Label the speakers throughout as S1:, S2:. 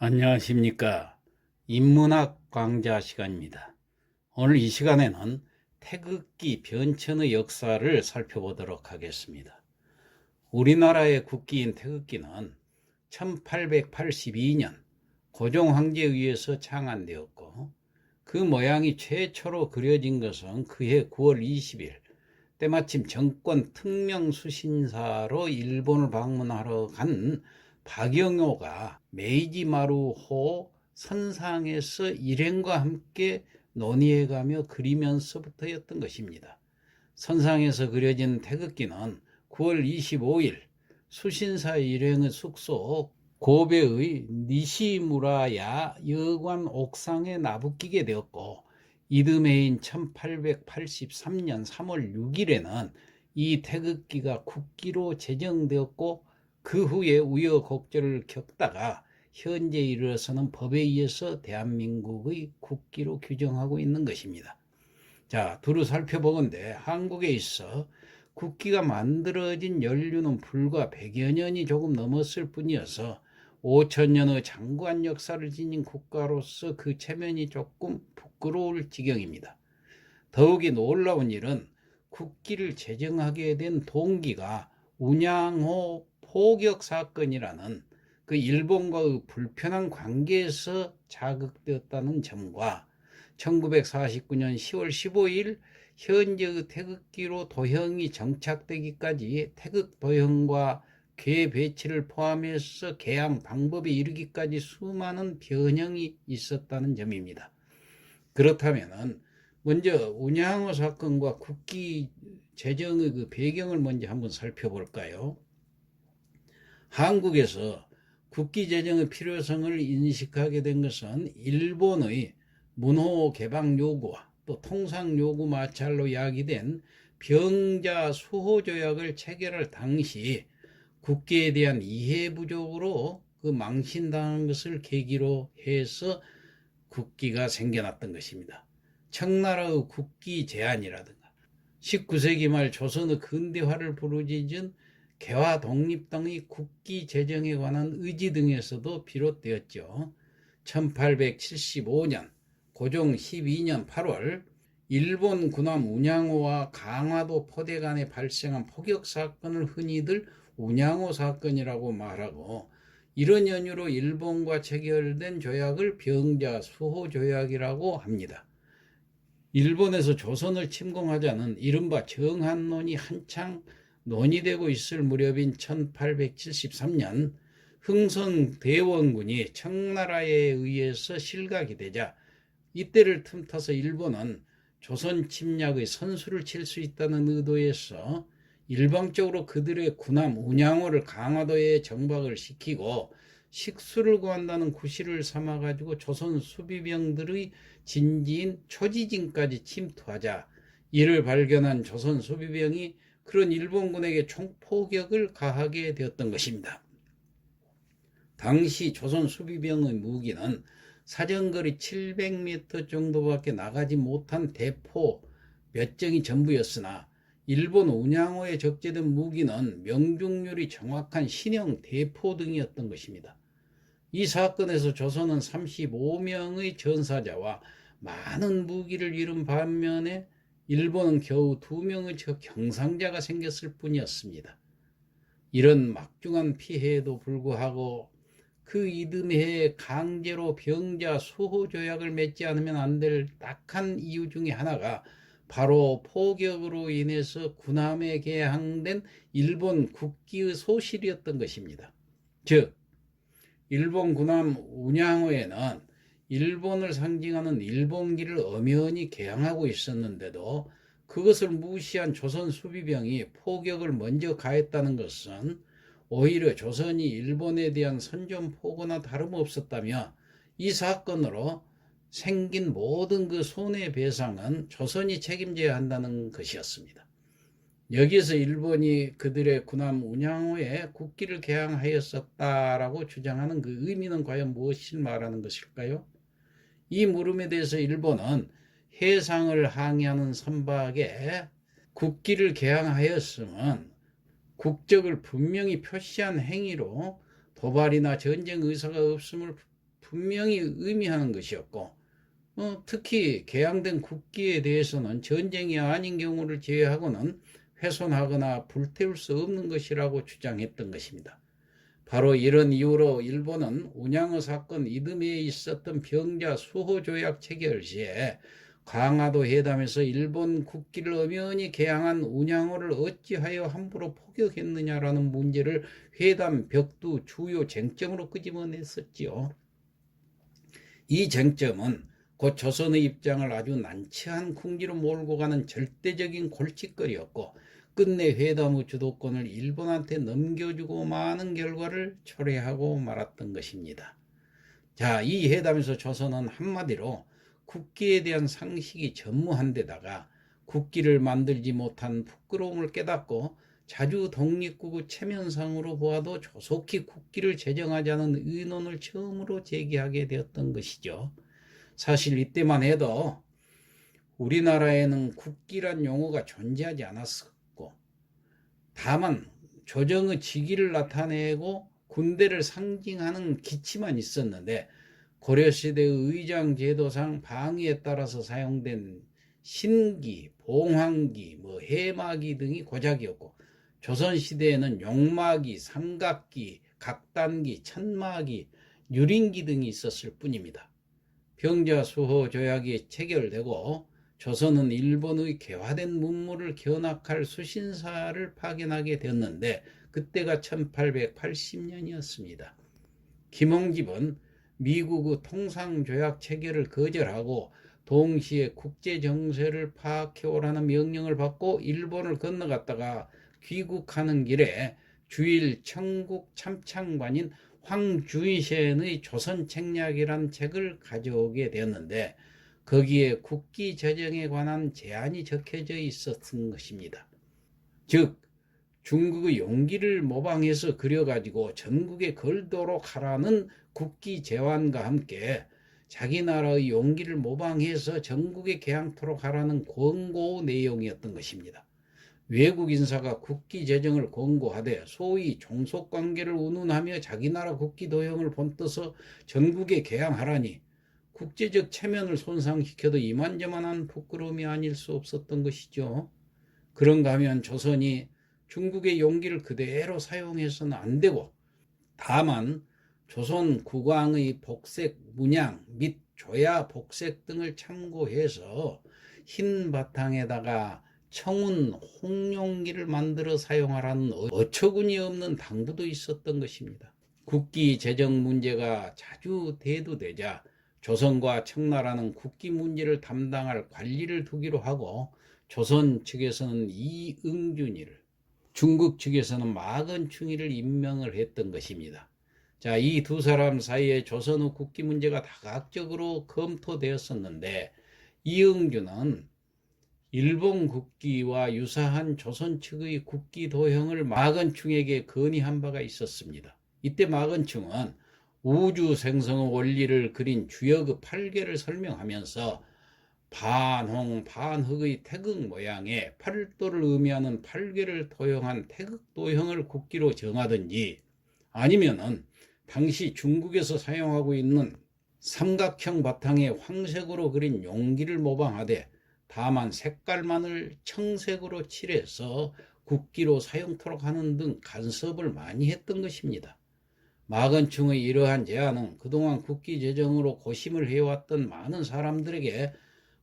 S1: 안녕하십니까. 인문학 강좌 시간입니다. 오늘 이 시간에는 태극기 변천의 역사를 살펴보도록 하겠습니다. 우리나라의 국기인 태극기는 1882년 고종 황제에 의해서 창안되었고, 그 모양이 최초로 그려진 것은 그해 9월 20일 때마침 정권 특명수신사로 일본을 방문하러 간 박영효가 메이지마루호 선상에서 일행과 함께 논의해가며 그리면서부터였던 것입니다. 선상에서 그려진 태극기는 9월 25일 수신사의 일행의 숙소 고베의 니시무라야 여관 옥상에 나부끼게 되었고, 이듬해인 1883년 3월 6일에는 이 태극기가 국기로 제정되었고, 그 후에 우여곡절을 겪다가 현재 이르러서는 법에 의해서 대한민국의 국기로 규정하고 있는 것입니다. 자, 두루 살펴보건대 한국에 있어 국기가 만들어진 연류는 불과 100여 년이 조금 넘었을 뿐이어서 5천년의 장구한 역사를 지닌 국가로서 그 체면이 조금 부끄러울 지경입니다. 더욱이 놀라운 일은 국기를 제정하게 된 동기가 운양호 포격 사건이라는 그 일본과의 불편한 관계에서 자극되었다는 점과 1949년 10월 15일 현재의 태극기로 도형이 정착되기까지 태극 도형과 궤 배치를 포함해서 개양 방법에 이르기까지 수많은 변형이 있었다는 점입니다. 그렇다면 먼저 운양호 사건과 국기 제정의 그 배경을 먼저 한번 살펴볼까요? 한국에서 국기 제정의 필요성을 인식하게 된 것은 일본의 문호 개방 요구와 또 통상 요구 마찰로 야기된 병자 수호 조약을 체결할 당시 국기에 대한 이해 부족으로 그 망신당한 것을 계기로 해서 국기가 생겨났던 것입니다. 청나라의 국기 제안이라든가 19세기 말 조선의 근대화를 부르짖은 개화 독립 등의 국기 제정에 관한 의지 등에서도 비롯되었죠. 1875년 고종 12년 8월 일본 군함 운양호와 강화도 포대 간에 발생한 포격 사건을 흔히들 운양호 사건이라고 말하고, 이런 연유로 일본과 체결된 조약을 병자 수호 조약이라고 합니다. 일본에서 조선을 침공하자는 이른바 정한론이 한창 논의되고 있을 무렵인 1873년 흥선대원군이 청나라에 의해서 실각이 되자, 이때를 틈타서 일본은 조선 침략의 선수를 칠 수 있다는 의도에서 일방적으로 그들의 군함 운양호를 강화도에 정박을 시키고 식수를 구한다는 구실을 삼아가지고 조선 수비병들의 진지인 초지진까지 침투하자, 이를 발견한 조선 수비병이 그런 일본군에게 총포격을 가하게 되었던 것입니다. 당시 조선 수비병의 무기는 사정거리 700m 정도밖에 나가지 못한 대포 몇 정이 전부였으나, 일본 운양호에 적재된 무기는 명중률이 정확한 신형 대포 등이었던 것입니다. 이 사건에서 조선은 35명의 전사자와 많은 무기를 잃은 반면에 일본은 겨우 2명의 경상자가 생겼을 뿐이었습니다. 이런 막중한 피해에도 불구하고 그 이듬해에 강제로 병자 수호 조약을 맺지 않으면 안 될 딱한 이유 중에 하나가 바로 포격으로 인해서 군함에 개항된 일본 국기의 소실이었던 것입니다. 즉, 일본 군함 운양호에는 일본을 상징하는 일본기를 엄연히 개항하고 있었는데도 그것을 무시한 조선 수비병이 포격을 먼저 가했다는 것은 오히려 조선이 일본에 대한 선전포고나 다름없었다며, 이 사건으로 생긴 모든 그 손해배상은 조선이 책임져야 한다는 것이었습니다. 여기에서 일본이 그들의 군함 운양호에 국기를 개항하였었다라고 주장하는 그 의미는 과연 무엇을 말하는 것일까요? 이 물음에 대해서 일본은 해상을 항해하는 선박에 국기를 개항하였으면 국적을 분명히 표시한 행위로 도발이나 전쟁 의사가 없음을 분명히 의미하는 것이었고, 특히 개양된 국기에 대해서는 전쟁이 아닌 경우를 제외하고는 훼손하거나 불태울 수 없는 것이라고 주장했던 것입니다. 바로 이런 이유로 일본은 운양의 사건 이듬해에 있었던 병자 수호 조약 체결 시에 강화도 회담에서 일본 국기를 엄연히 개양한 운양호를 어찌하여 함부로 포격했느냐라는 문제를 회담 벽두 주요 쟁점으로 끄집어냈었지요. 이 쟁점은 곧 조선의 입장을 아주 난처한 궁지로 몰고 가는 절대적인 골칫거리였고, 끝내 회담의 주도권을 일본한테 넘겨주고 마는 결과를 초래하고 말았던 것입니다. 자, 이 회담에서 조선은 한마디로 국기에 대한 상식이 전무한 데다가 국기를 만들지 못한 부끄러움을 깨닫고 자주 독립국의 체면상으로 보아도 조속히 국기를 제정하자는 의논을 처음으로 제기하게 되었던 것이죠. 사실 이때만 해도 우리나라에는 국기란 용어가 존재하지 않았었고, 다만 조정의 직위를 나타내고 군대를 상징하는 기치만 있었는데, 고려시대의 의장제도상 방위에 따라서 사용된 신기, 봉황기, 해마기 등이 고작이었고, 조선시대에는 용마기, 삼각기, 각단기, 천마기, 유린기 등이 있었을 뿐입니다. 병자수호 조약이 체결되고 조선은 일본의 개화된 문물을 견학할 수신사를 파견하게 되었는데, 그때가 1880년이었습니다. 김홍집은 미국의 통상조약 체결을 거절하고 동시에 국제정세를 파악해오라는 명령을 받고 일본을 건너갔다가 귀국하는 길에 주일 청국 참창관인 황주이센의 조선책략이란 책을 가져오게 되었는데, 거기에 국기 제정에 관한 제안이 적혀져 있었던 것입니다. 즉, 중국의 용기를 모방해서 그려가지고 전국에 걸도록 하라는 국기 제안과 함께 자기 나라의 용기를 모방해서 전국에 개항토록 하라는 권고 내용이었던 것입니다. 외국 인사가 국기 제정을 권고하되 소위 종속관계를 운운하며 자기 나라 국기 도형을 본떠서 전국에 개항하라니 국제적 체면을 손상시켜도 이만저만한 부끄러움이 아닐 수 없었던 것이죠. 그런가 하면 조선이 중국의 용기를 그대로 사용해서는 안 되고, 다만 조선 국왕의 복색 문양 및 조야 복색 등을 참고해서 흰 바탕에다가 청운 홍룡기를 만들어 사용하라는 어처구니 없는 당부도 있었던 것입니다. 국기 제정 문제가 자주 대두되자 조선과 청나라는 국기 문제를 담당할 관리를 두기로 하고, 조선 측에서는 이응준이를, 중국 측에서는 마건충이를 임명을 했던 것입니다. 자, 이 두 사람 사이에 조선의 국기 문제가 다각적으로 검토되었었는데, 이응준은 일본 국기와 유사한 조선 측의 국기 도형을 마건충에게 건의한 바가 있었습니다. 이때 마건충은 우주 생성의 원리를 그린 주역의 8개를 설명하면서 반홍, 반흑의 태극 모양의 8도를 의미하는 8개를 도형한 태극 도형을 국기로 정하든지, 아니면은 당시 중국에서 사용하고 있는 삼각형 바탕에 황색으로 그린 용기를 모방하되 다만 색깔만을 청색으로 칠해서 국기로 사용토록 하는 등 간섭을 많이 했던 것입니다. 마건충의 이러한 제안은 그동안 국기 제정으로 고심을 해왔던 많은 사람들에게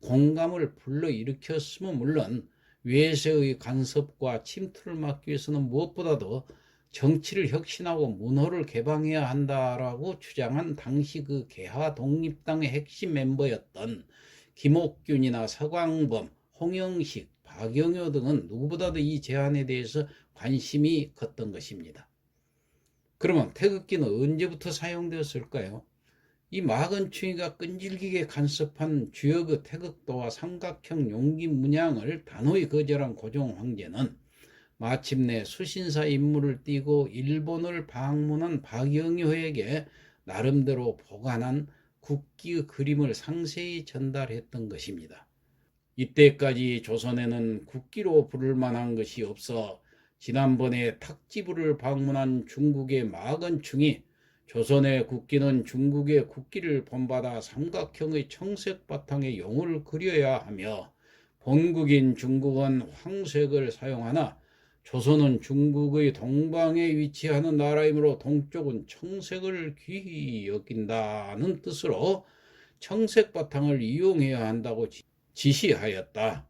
S1: 공감을 불러일으켰으면 물론, 외세의 간섭과 침투를 막기 위해서는 무엇보다도 정치를 혁신하고 문호를 개방해야 한다라고 주장한 당시 그 개화 독립당의 핵심 멤버였던 김옥균이나 서광범, 홍영식, 박영효 등은 누구보다도 이 제안에 대해서 관심이 컸던 것입니다. 그러면 태극기는 언제부터 사용되었을까요? 이 마건충이가 끈질기게 간섭한 주역의 태극도와 삼각형 용기 문양을 단호히 거절한 고종 황제는 마침내 수신사 임무를 띠고 일본을 방문한 박영효에게 나름대로 보관한 국기의 그림을 상세히 전달했던 것입니다. 이때까지 조선에는 국기로 부를 만한 것이 없어 지난번에 탁지부를 방문한 중국의 마건충이 조선의 국기는 중국의 국기를 본받아 삼각형의 청색 바탕에 용을 그려야 하며 본국인 중국은 황색을 사용하나 조선은 중국의 동방에 위치하는 나라이므로 동쪽은 청색을 귀히 여긴다는 뜻으로 청색 바탕을 이용해야 한다고 지시하였다.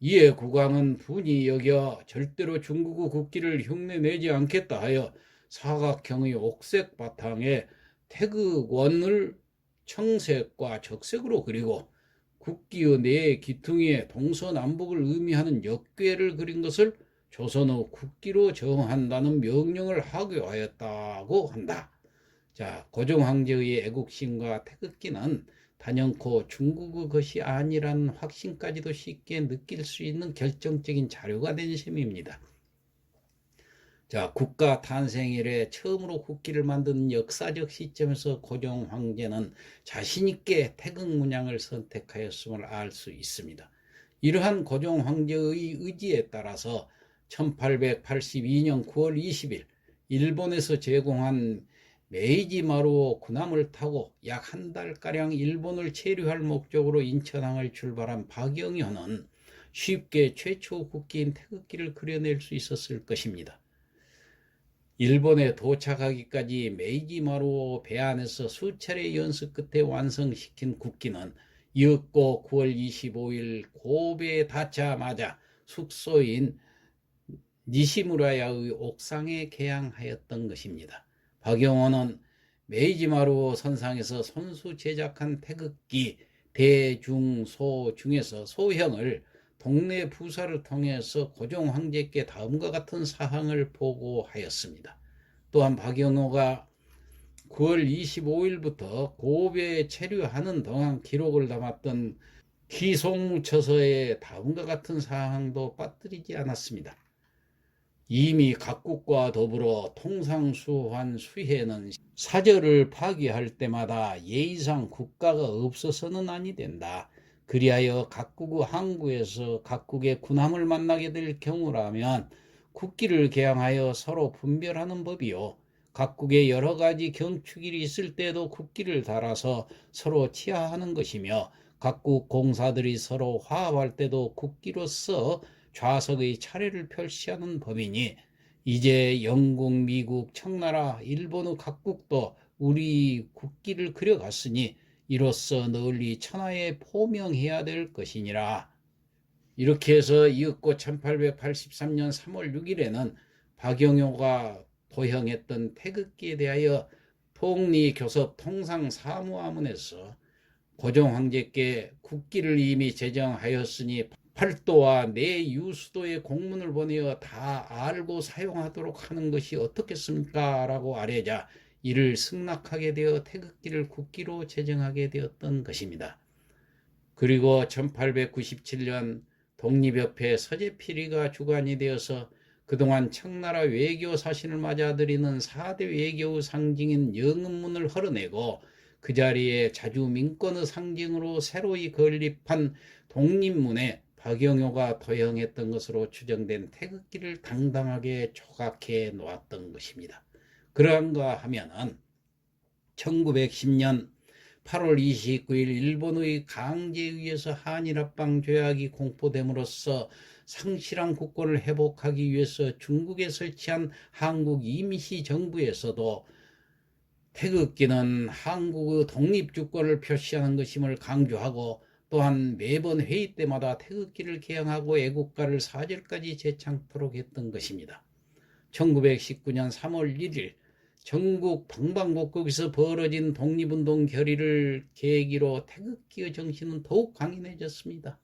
S1: 이에 국왕은 분이 여겨 절대로 중국의 국기를 흉내내지 않겠다 하여 사각형의 옥색 바탕에 태극원을 청색과 적색으로 그리고 국기의 네 기퉁이에 동서남북을 의미하는 역괴를 그린 것을 조선의 국기로 정한다는 명령을 하교하였다고 한다. 자, 고종 황제의 애국심과 태극기는 단연코 중국의 것이 아니라는 확신까지도 쉽게 느낄 수 있는 결정적인 자료가 된 셈입니다. 자, 국가 탄생 이래 처음으로 국기를 만든 역사적 시점에서 고종 황제는 자신있게 태극 문양을 선택하였음을 알 수 있습니다. 이러한 고종 황제의 의지에 따라서 1882년 9월 20일 일본에서 제공한 메이지마루오 군함을 타고 약 한 달가량 일본을 체류할 목적으로 인천항을 출발한 박영현은 쉽게 최초 국기인 태극기를 그려낼 수 있었을 것입니다. 일본에 도착하기까지 메이지마루오 배 안에서 수차례 연습 끝에 완성시킨 국기는 이윽고 9월 25일 고베에 닿자마자 숙소인 니시무라야의 옥상에 개양하였던 것입니다. 박영호는 메이지마루 선상에서 손수 제작한 태극기 대중소 중에서 소형을 동네 부사를 통해서 고종 황제께 다음과 같은 사항을 보고하였습니다. 또한 박영호가 9월 25일부터 고베에 체류하는 동안 기록을 담았던 기송처서에 다음과 같은 사항도 빠뜨리지 않았습니다. 이미 각국과 더불어 통상수환 수혜는 사절을 파기할 때마다 예의상 국가가 없어서는 아니 된다. 그리하여 각국의 항구에서 각국의 군함을 만나게 될 경우라면 국기를 개양하여 서로 분별하는 법이요. 각국의 여러 가지 경축일이 있을 때도 국기를 달아서 서로 치하하는 것이며 각국 공사들이 서로 화합할 때도 국기로서 좌석의 차례를 표시하는 법이니 이제 영국, 미국, 청나라, 일본의 각국도 우리 국기를 그려갔으니 이로써 널리 천하에 포명해야 될 것이니라. 이렇게 해서 이윽고 1883년 3월 6일에는 박영호가 도형했던 태극기에 대하여 통리교섭 통상사무하문에서 고종 황제께 국기를 이미 제정하였으니 팔도와 내 유수도에 공문을 보내어 다 알고 사용하도록 하는 것이 어떻겠습니까? 라고 아뢰자 이를 승낙하게 되어 태극기를 국기로 제정하게 되었던 것입니다. 그리고 1897년 독립협회 서재필의가 주관이 되어서 그동안 청나라 외교 사신을 맞아들이는 4대 외교의 상징인 영은문을 헐어내고 그 자리에 자주 민권의 상징으로 새로이 건립한 독립문에 박영호가 도형했던 것으로 추정된 태극기를 당당하게 조각해 놓았던 것입니다. 그러한가 하면은 1910년 8월 29일 일본의 강제에 의해서 한일합방 조약이 공포됨으로써 상실한 국권을 회복하기 위해서 중국에 설치한 한국 임시정부에서도 태극기는 한국의 독립주권을 표시하는 것임을 강조하고 또한 매번 회의 때마다 태극기를 개양하고 애국가를 사절까지 제창토록 했던 것입니다. 1919년 3월 1일 전국 방방곡곡에서 벌어진 독립운동 결의를 계기로 태극기의 정신은 더욱 강인해졌습니다.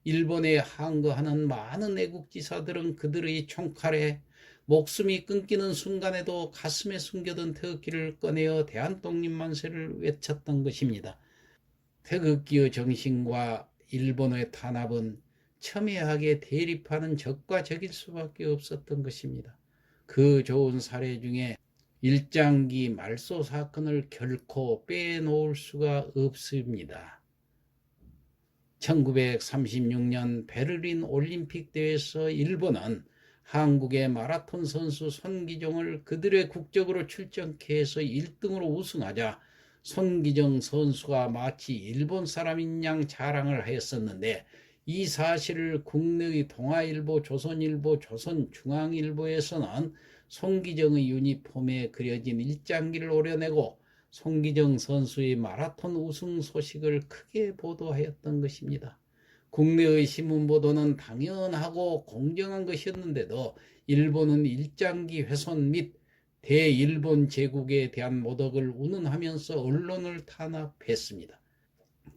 S1: 일본에 항거하는 많은 애국지사들은 그들의 총칼에 목숨이 끊기는 순간에도 가슴에 숨겨둔 태극기를 꺼내어 대한독립만세를 외쳤던 것입니다. 태극기의 정신과 일본의 탄압은 첨예하게 대립하는 적과 적일 수밖에 없었던 것입니다. 그 좋은 사례 중에 일장기 말소 사건을 결코 빼놓을 수가 없습니다. 1936년 베를린 올림픽 대회에서 일본은 한국의 마라톤 선수 손기정을 그들의 국적으로 출전케 해서 1등으로 우승하자 손기정 선수가 마치 일본 사람인 양 자랑을 하였었는데, 이 사실을 국내의 동아일보, 조선일보, 조선중앙일보에서는 손기정의 유니폼에 그려진 일장기를 오려내고 손기정 선수의 마라톤 우승 소식을 크게 보도하였던 것입니다. 국내의 신문 보도는 당연하고 공정한 것이었는데도 일본은 일장기 훼손 및 대일본 제국에 대한 모독을 운운하면서 언론을 탄압했습니다.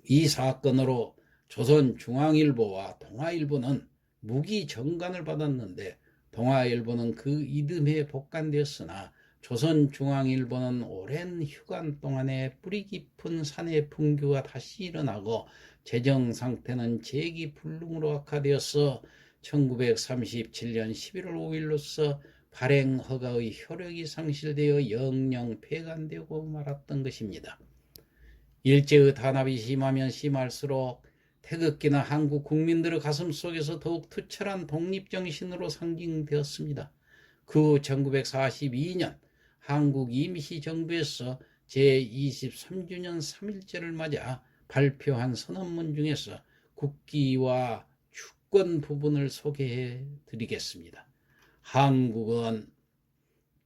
S1: 이 사건으로 조선중앙일보와 동아일보는 무기 정간을 받았는데, 동아일보는 그 이듬해 복간되었으나 조선중앙일보는 오랜 휴관 동안에 뿌리 깊은 사내 분규가 다시 일어나고 재정 상태는 재기불능으로 악화되어서 1937년 11월 5일로서 발행 허가의 효력이 상실되어 영영 폐간되고 말았던 것입니다. 일제의 탄압이 심하면 심할수록 태극기나 한국 국민들의 가슴 속에서 더욱 투철한 독립정신으로 상징되었습니다. 그 후 1942년 한국 임시정부에서 제23주년 3.1절을 맞아 발표한 선언문 중에서 국기와 주권 부분을 소개해 드리겠습니다. 한국은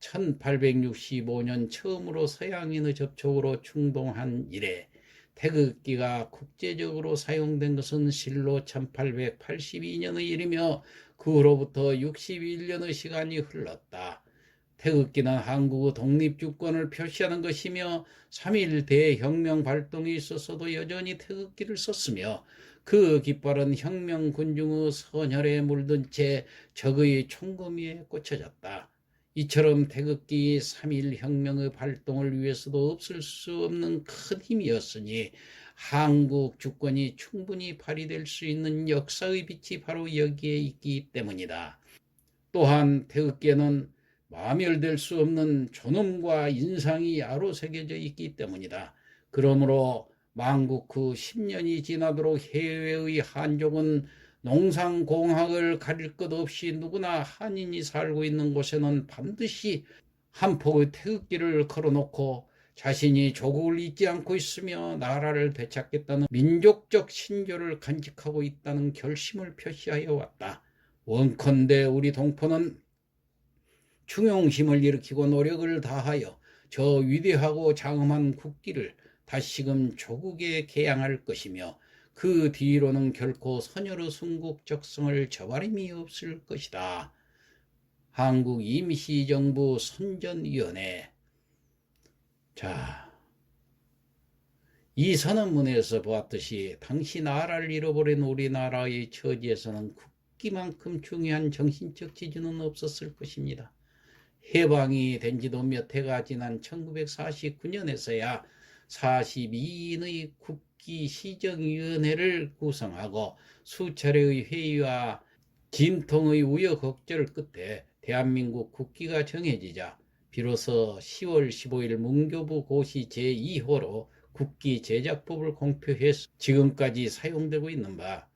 S1: 1865년 처음으로 서양인의 접촉으로 충동한 이래 태극기가 국제적으로 사용된 것은 실로 1882년의 일이며, 그 후로부터 61년의 시간이 흘렀다. 태극기는 한국의 독립주권을 표시하는 것이며 3.1 대혁명 발동이 있어서도 여전히 태극기를 썼으며, 그 깃발은 혁명군중의 선혈에 물든 채 적의 총검 위에 꽂혀졌다. 이처럼 태극기 3.1 혁명의 발동을 위해서도 없을 수 없는 큰 힘이었으니 한국 주권이 충분히 발휘될 수 있는 역사의 빛이 바로 여기에 있기 때문이다. 또한 태극기에는 마멸될 수 없는 존엄과 인상이 아로새겨져 있기 때문이다. 그러므로 만국 후 10년이 지나도록 해외의 한족은 농상공학을 가릴 것 없이 누구나 한인이 살고 있는 곳에는 반드시 한 폭의 태극기를 걸어놓고 자신이 조국을 잊지 않고 있으며 나라를 되찾겠다는 민족적 신조를 간직하고 있다는 결심을 표시하여 왔다. 원컨대 우리 동포는 충용심을 일으키고 노력을 다하여 저 위대하고 장엄한 국기를 다시금 조국에 개양할 것이며, 그 뒤로는 결코 선열의 순국적성을 저바림이 없을 것이다. 한국 임시정부 선전위원회. 자, 이 선언문에서 보았듯이 당시 나라를 잃어버린 우리나라의 처지에서는 국기만큼 중요한 정신적 지주는 없었을 것입니다. 해방이 된 지도 몇 해가 지난 1949년에서야 42인의 국기 시정위원회를 구성하고 수차례의 회의와 진통의 우여곡절 끝에 대한민국 국기가 정해지자 비로소 10월 15일 문교부 고시 제2호로 국기 제작법을 공표해서 지금까지 사용되고 있는 바,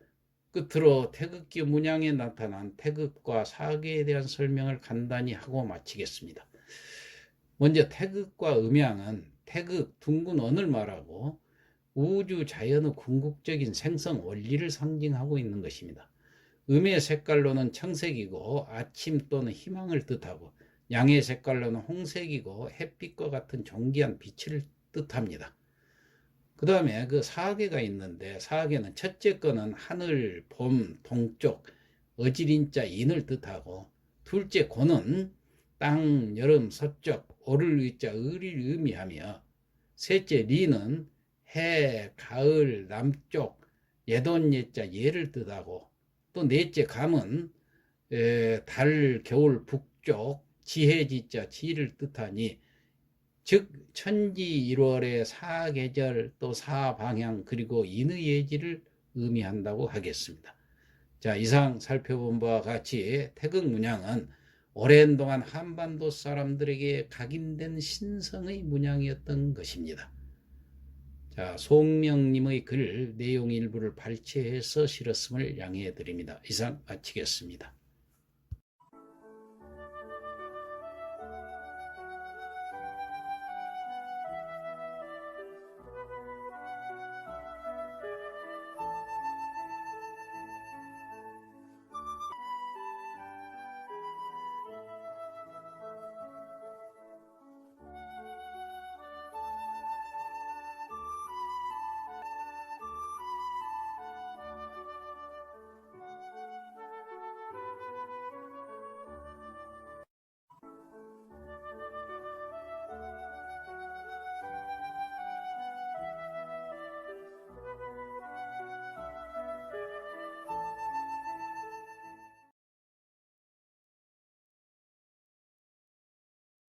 S1: 끝으로 태극기 문양에 나타난 태극과 사계에 대한 설명을 간단히 하고 마치겠습니다. 먼저 태극과 음양은 태극, 둥근 원을 말하고 우주 자연의 궁극적인 생성 원리를 상징하고 있는 것입니다. 음의 색깔로는 청색이고 아침 또는 희망을 뜻하고, 양의 색깔로는 홍색이고 햇빛과 같은 존귀한 빛을 뜻합니다. 그 다음에 그 사계가 있는데, 사계는 첫째 거는 하늘, 봄, 동쪽, 어지린자 인을 뜻하고, 둘째 고는 땅, 여름, 서쪽, 오를 의자, 의를 의미하며, 셋째 리는 해, 가을, 남쪽, 예돈 예자, 예를 뜻하고, 또 넷째 감은 달, 겨울, 북쪽, 지혜지자, 지를 뜻하니, 즉 천지 1월의 사계절, 또 사방향, 그리고 인의 예지를 의미한다고 하겠습니다. 자, 이상 살펴본 바와 같이 태극 문양은 오랜 동안 한반도 사람들에게 각인된 신성의 문양이었던 것입니다. 자, 송명님의 글 내용 일부를 발췌해서 실었음을 양해해 드립니다. 이상 마치겠습니다.